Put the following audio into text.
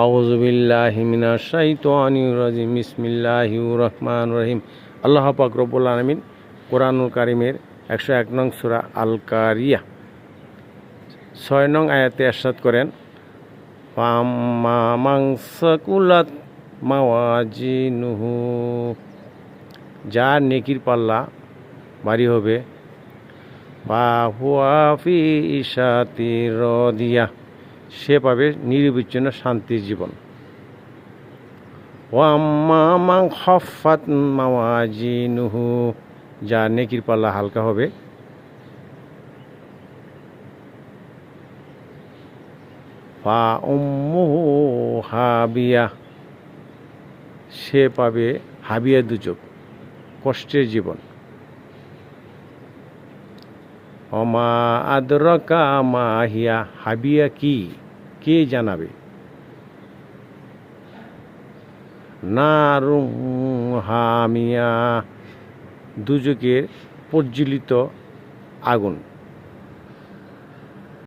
আউযু বিল্লাহি মিনাশ শাইতানির রাজিম বিসমিল্লাহির রহমানির রহিম। আল্লাহ পাক রব্বুল আলামিন কোরআনুল কারীমের 101 নং সূরা আল কারিয়া 6 নং আয়াতে ইরশাদ করেন, ফাম্মা মান সাকুলাত মাওয়াজিনুহু, যার নেকির পাল্লা ভারী হবে, ফাহুয়া ফি ইশাতির রাদিয়া, সে পাবে নিরবিচ্ছিন্ন শান্তির জীবন। ওয়াম্মা মান খাফফাত মাওয়াজিনুহু, যার নেকির পাল্লা হালকা হবে, ফা উম্মুহু হাবিয়া, সে পাবে হাবিয়া দুচক, কষ্টের জীবন। ওমা আদরাকা মা হিয়া, হাবিয়া কি, কে জানাবে? নারুম হামিয়া, দুজকের প্রজ্বলিত আগুন।